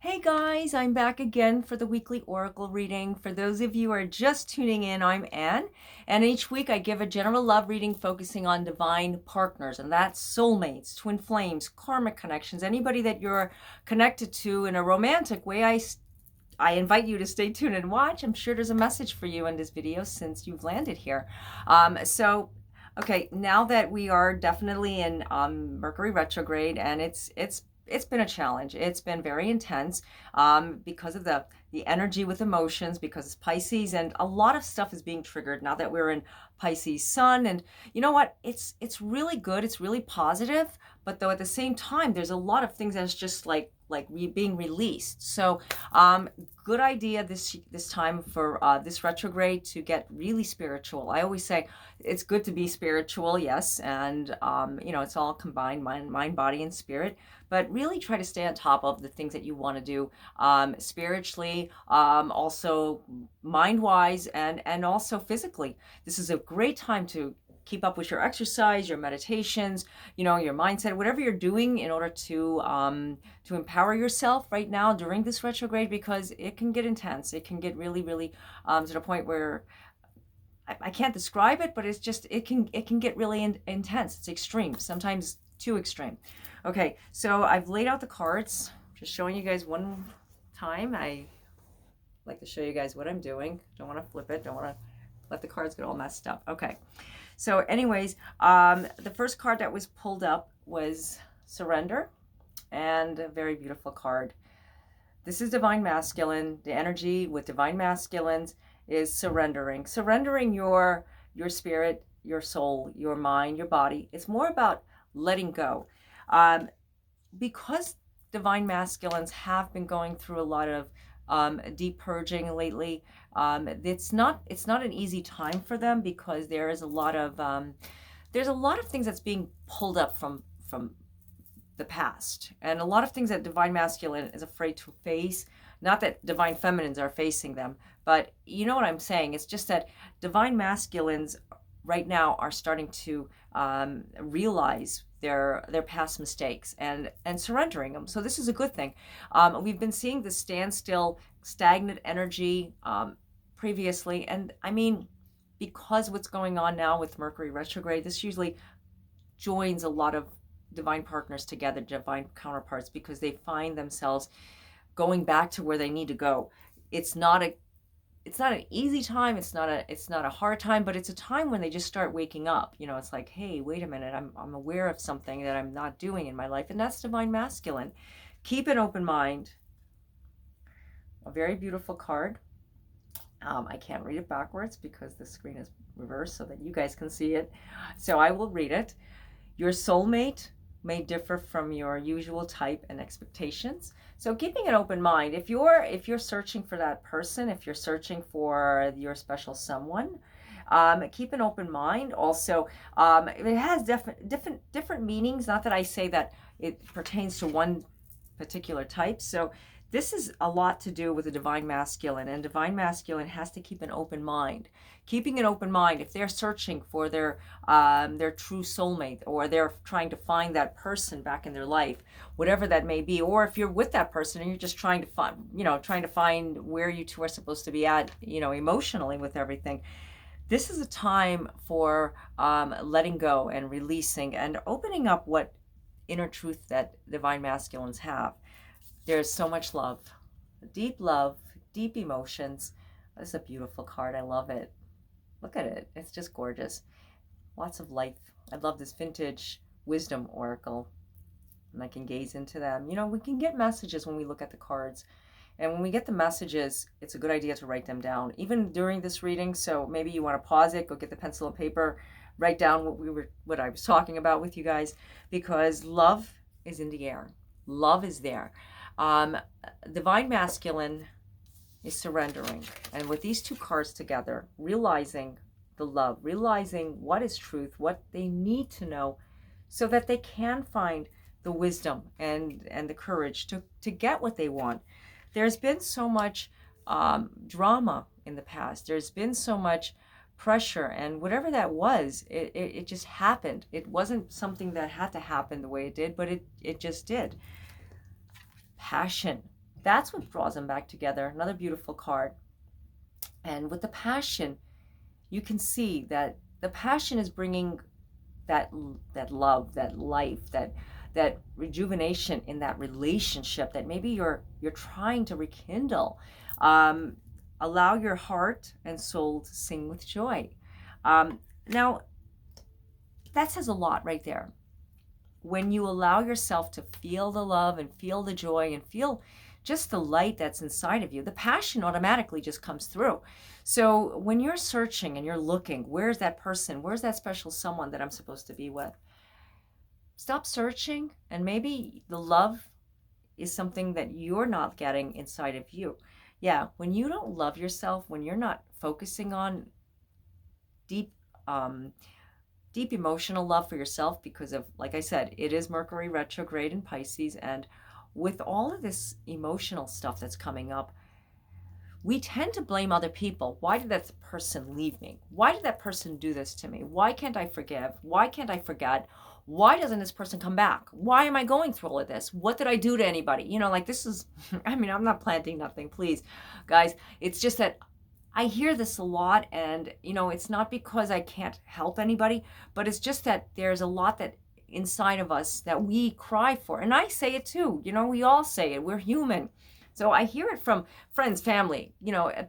Hey guys, I'm back again for the weekly oracle reading. For those of you who are just tuning in, I'm Anne, and each week I give a general love reading focusing on divine partners, and that's soulmates, twin flames, karmic connections, anybody that you're connected to in a romantic way. I invite you to stay tuned and watch. I'm sure there's a message for you in this video since you've landed here. Okay, now that we are definitely in Mercury retrograde, and it's been a challenge. It's been very intense because of the energy with emotions, because it's Pisces, and a lot of stuff is being triggered now that we're in Pisces Sun. And you know what? It's really good. It's really positive. But though at the same time, there's a lot of things that's just being released. So good idea this time for this retrograde to get really spiritual. I always say it's good to be spiritual, yes, and it's all combined, mind, body, and spirit. But really try to stay on top of the things that you want to do spiritually, also mind-wise, and also physically. This is a great time to keep up with your exercise, your meditations, your mindset, whatever you're doing in order to empower yourself right now during this retrograde, because it can get intense. It can get really, really to the point where I can't describe it, but it can get really intense. It's extreme, sometimes too extreme. Okay, so I've laid out the cards, just showing you guys one time. I like to show you guys what I'm doing. Don't want to flip it. Don't want to let the cards get all messed up. Okay, so anyways, the first card that was pulled up was Surrender, and a very beautiful card. This is Divine Masculine. The energy with Divine Masculines is surrendering your spirit, your soul, your mind, your body. It's more about letting go, because Divine Masculines have been going through a lot of deep purging lately. It's not an easy time for them, because there's a lot of things that's being pulled up from the past, and a lot of things that Divine Masculine is afraid to face. Not that Divine Feminines are facing them, but you know what I'm saying. It's just that Divine Masculines right now are starting to realize their past mistakes and surrendering them. So this is a good thing. We've been seeing the standstill, stagnant energy previously, and I mean, because what's going on now with Mercury retrograde, this usually joins a lot of divine partners together, divine counterparts, because they find themselves going back to where they need to go. It's not an easy time. It's not a hard time, but it's a time when they just start waking up. It's like, hey, wait a minute, I'm aware of something that I'm not doing in my life, and that's Divine Masculine. Keep an open mind. A very beautiful card. I can't read it backwards because the screen is reversed so that you guys can see it. So I will read it. Your soulmate may differ from your usual type and expectations. So keeping an open mind, if you're searching for that person, if you're searching for your special someone, keep an open mind. Also, it has different meanings. Not that I say that it pertains to one particular type. So this is a lot to do with the Divine Masculine, and Divine Masculine has to keep an open mind. Keeping an open mind, if they're searching for their true soulmate, or they're trying to find that person back in their life, whatever that may be, or if you're with that person and you're just trying to find where you two are supposed to be at, emotionally with everything. This is a time for letting go and releasing and opening up what inner truth that Divine Masculines have. There's so much love, deep emotions. This is a beautiful card. I love it. Look at it. It's just gorgeous. Lots of life. I love this vintage wisdom oracle, and I can gaze into them. We can get messages when we look at the cards. And when we get the messages, it's a good idea to write them down, even during this reading. So maybe you want to pause it, go get the pencil and paper, write down what I was talking about with you guys, because love is in the air. Love is there. Divine Masculine is surrendering, and with these two cards together, realizing the love, realizing what is truth, what they need to know, so that they can find the wisdom and the courage to get what they want. There's been so much drama in the past. There's been so much pressure, and whatever that was, it just happened. It wasn't something that had to happen the way it did, but it just did. Passion That's what draws them back together. Another beautiful card. And with the passion, you can see that the passion is bringing that that love, that life, that rejuvenation in that relationship that maybe you're trying to rekindle. Um, Allow your heart and soul to sing with joy. Now, that says a lot right there. When you allow yourself to feel the love and feel the joy and feel just the light that's inside of you, the passion automatically just comes through. So when you're searching and you're looking, where's that person? Where's that special someone that I'm supposed to be with? Stop searching, and maybe the love is something that you're not getting inside of you. Yeah, when you don't love yourself, when you're not focusing on deep um, deep emotional love for yourself, because of, like I said, it is Mercury retrograde in Pisces, and with all of this emotional stuff that's coming up, we tend to blame other people. Why did that person leave me? Why did that person do this to me? Why can't I forgive? Why can't I forget? Why doesn't this person come back? Why am I going through all of this? What did I do to anybody? Like, this is, I mean, I'm not planting nothing, please, guys. It's just that I hear this a lot, and it's not because I can't help anybody, but it's just that there's a lot that inside of us that we cry for. And I say it too. We all say it. We're human. So I hear it from friends, family,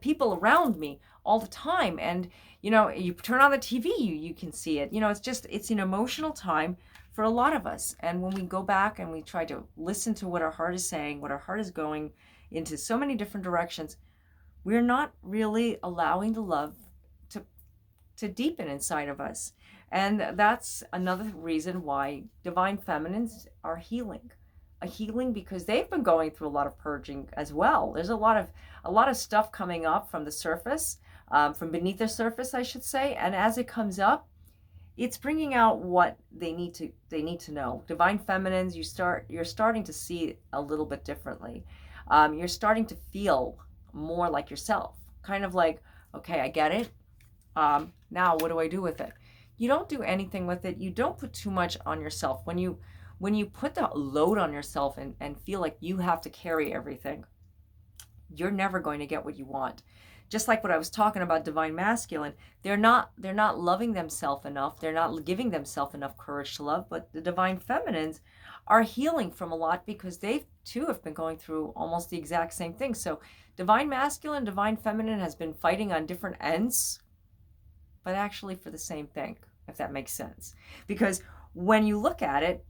people around me all the time. And you turn on the TV, you can see it. It's an emotional time for a lot of us. And when we go back and we try to listen to what our heart is saying, what our heart is going into so many different directions, we're not really allowing the love to deepen inside of us. And that's another reason why divine feminines are healing. A healing because they've been going through a lot of purging as well. There's a lot of stuff coming up from the surface, from beneath the surface, I should say. And as it comes up, it's bringing out what they need to know. Divine feminines, you're starting to see a little bit differently. You're starting to feel more like yourself, kind of like, okay, I get it. Now what do I do with it? You don't do anything with it. You don't put too much on yourself. When you put the load on yourself and feel like you have to carry everything, you're never going to get what you want. Just like what I was talking about divine masculine, they're not loving themselves enough. They're not giving themselves enough courage to love. But the divine feminines are healing from a lot because they too have been going through almost the exact same thing. So divine masculine, divine feminine has been fighting on different ends, but actually for the same thing, if that makes sense. Because when you look at it,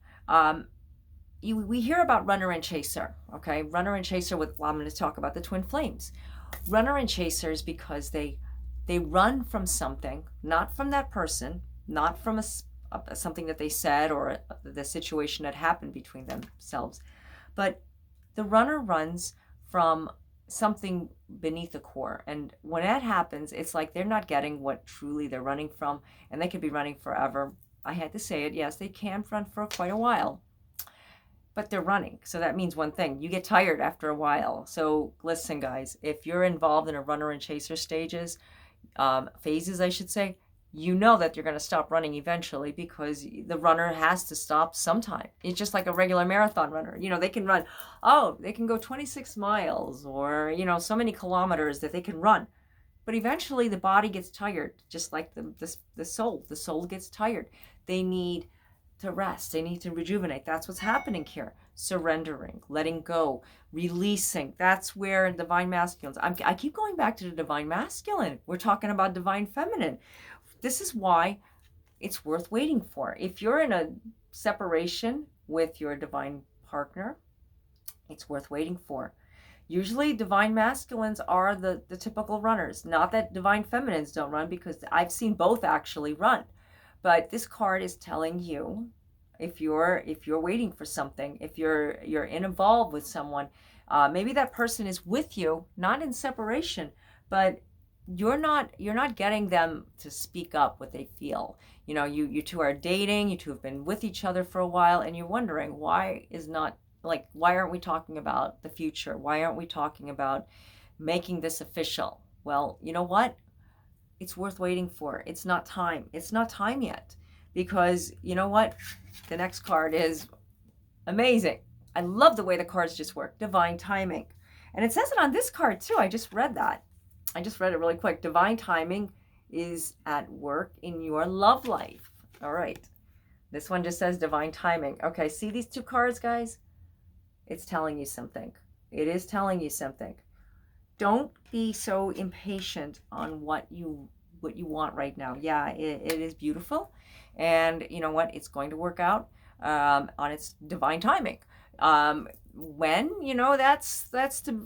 we hear about runner and chaser, okay? Runner and chaser I'm going to talk about the twin flames. Runner and chasers because they run from something, not from that person, not from something that they said or the situation that happened between themselves, but the runner runs from something beneath the core. And when that happens, it's like they're not getting what truly they're running from, and they could be running forever. I had to say it. Yes, they can run for quite a while, but they're running. So that means one thing: you get tired after a while. So listen, guys, if you're involved in a runner and chaser phases, I should say, you know that you're going to stop running eventually because the runner has to stop sometime. It's just like a regular marathon runner. They can run, they can go 26 miles or, so many kilometers that they can run. But eventually the body gets tired, just like the soul. The soul gets tired. They need to rest. They need to rejuvenate. That's what's happening here. Surrendering, letting go, releasing. That's where divine masculines. I keep going back to the divine masculine. We're talking about divine feminine. This is why it's worth waiting for. If you're in a separation with your divine partner, it's worth waiting for. Usually divine masculines are the typical runners. Not that divine feminines don't run, because I've seen both actually run. But this card is telling you, if you're waiting for something, if you're involved with someone, maybe that person is with you, not in separation, but you're not getting them to speak up what they feel. You two are dating, you two have been with each other for a while, and you're wondering why aren't we talking about the future? Why aren't we talking about making this official? Well, you know what? It's worth waiting for. It's not time. It's not time yet, because you know what? The next card is amazing. I love the way the cards just work. Divine timing. And it says it on this card too. I just read that. I just read it really quick. Divine timing is at work in your love life. All right. This one just says divine timing. Okay, see these two cards, guys? It's telling you something. It is telling you something. Don't be so impatient on what you want right now. Yeah, it is beautiful, and you know what? It's going to work out on its divine timing. When, you know,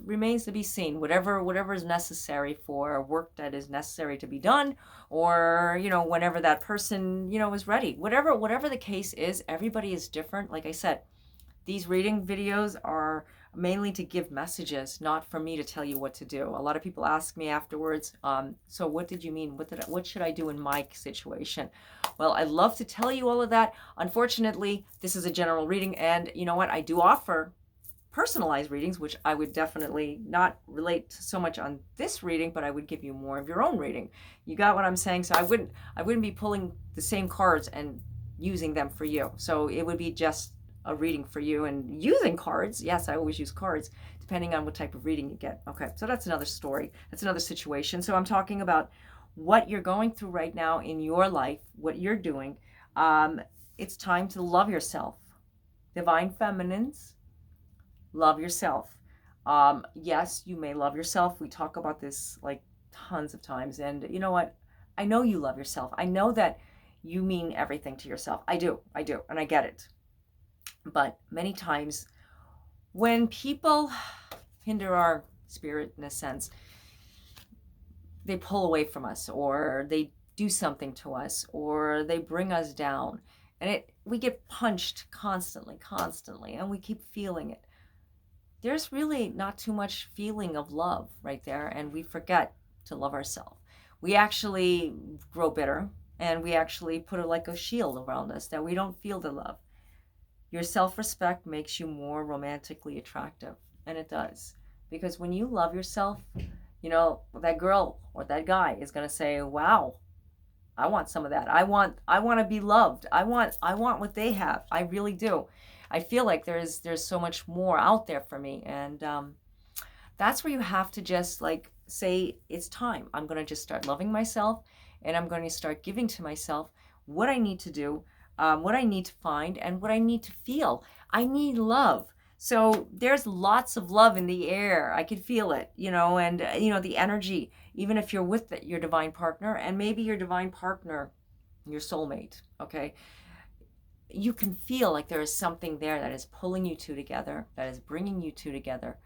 remains to be seen. Whatever is necessary for work that is necessary to be done, or you know, whenever that person, you know, is ready. Whatever the case is, everybody is different. Like I said, these reading videos are mainly to give messages, not for me to tell you what to do. A lot of people ask me afterwards, so what did you mean? What should I do in my situation? Well, I love to tell you all of that. Unfortunately, this is a general reading, and you know what? I do offer personalized readings, which I would definitely not relate so much on this reading, but I would give you more of your own reading. You got what I'm saying? So I wouldn't be pulling the same cards and using them for you. So it would be just a reading for you and using cards. Yes, I always use cards depending on what type of reading you get. Okay, so that's another story. That's another situation. So I'm talking about what you're going through right now in your life, what you're doing. It's time to love yourself. Divine feminines, love yourself. Yes, you may love yourself. We talk about this like tons of times. And you know what? I know you love yourself. I know that you mean everything to yourself. I do. And I get it. But many times when people hinder our spirit in a sense, they pull away from us, or they do something to us, or they bring us down, and we get punched constantly, and we keep feeling it. There's really not too much feeling of love right there, and we forget to love ourselves. We actually grow bitter, and we actually put like a shield around us that we don't feel the love. Your self-respect makes you more romantically attractive, and it does. Because when you love yourself, you know, that girl or that guy is going to say, wow, I want some of that. I want to be loved. I want what they have. I really do. I feel like there's so much more out there for me, and that's where you have to just like say, it's time. I'm going to just start loving myself, and I'm going to start giving to myself what I need to do, what I need to find, and what I need to feel. I need love. So there's lots of love in the air. I could feel it, you know, and, you know, the energy, even if you're with your divine partner, and maybe your divine partner, your soulmate, okay? You can feel like there is something there that is pulling you two together, that is bringing you two together.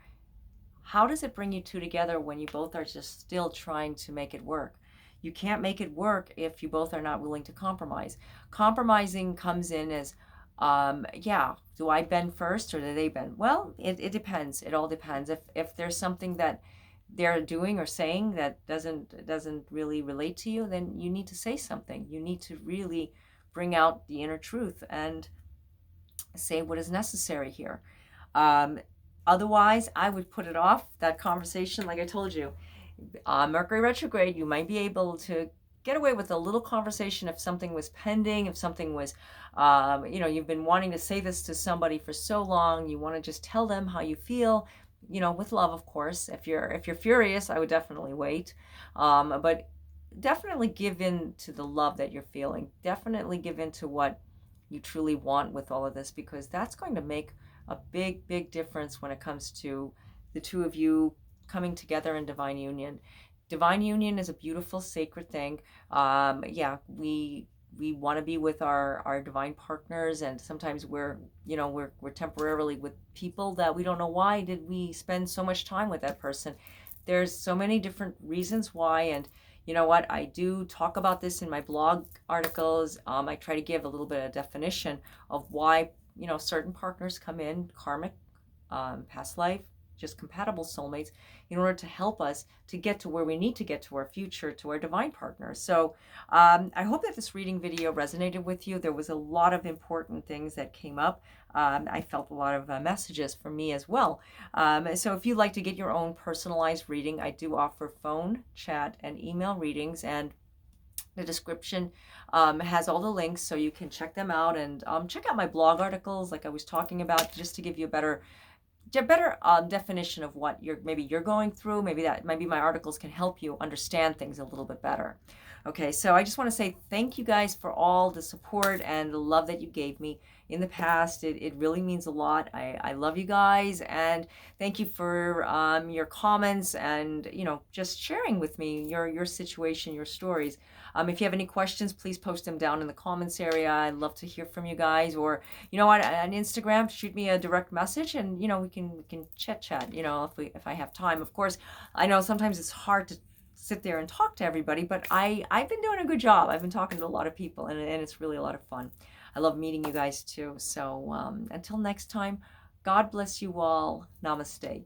How does it bring you two together when you both are just still trying to make it work? You can't make it work if you both are not willing to compromise. Compromising comes in as, yeah, do I bend first or do they bend? Well, it depends. It all depends. If there's something that they're doing or saying that doesn't really relate to you, then you need to say something. You need to really bring out the inner truth and say what is necessary here. Otherwise, I would put it off, that conversation, like I told you. Mercury retrograde, you might be able to get away with a little conversation if something was pending, if something was, you know, you've been wanting to say this to somebody for so long, you want to just tell them how you feel, you know, with love, of course. If you're furious, I would definitely wait, but definitely give in to the love that you're feeling. Definitely give in to what you truly want with all of this, because that's going to make a big difference when it comes to the two of you coming together in divine union. Divine union is a beautiful, sacred thing. Yeah, we want to be with our divine partners, and sometimes we're temporarily with people that we don't know why did we spend so much time with that person. There's so many different reasons why, and you know what? I do talk about this in my blog articles. I try to give a little bit of definition of why, you know, certain partners come in, karmic, past life, just compatible soulmates, in order to help us to get to where we need to get to our future, to our divine partner. So I hope that this reading video resonated with you. There was a lot of important things that came up. I felt a lot of messages for me as well. So if you'd like to get your own personalized reading, I do offer phone, chat, and email readings, and the description has all the links, so you can check them out, and check out my blog articles like I was talking about, just to give you a better better definition of what maybe you're going through. Maybe my articles can help you understand things a little bit better. Okay, so I just want to say thank you guys for all the support and the love that you gave me in the past. It really means a lot. I love you guys, and thank you for your comments and, just sharing with me your situation, your stories. If you have any questions, please post them down in the comments area. I'd love to hear from you guys, or on Instagram, shoot me a direct message, and we can chit chat. If I have time, of course. I know sometimes it's hard to sit there and talk to everybody, but I've been doing a good job. I've been talking to a lot of people, and it's really a lot of fun. I love meeting you guys too. So until next time, God bless you all. Namaste.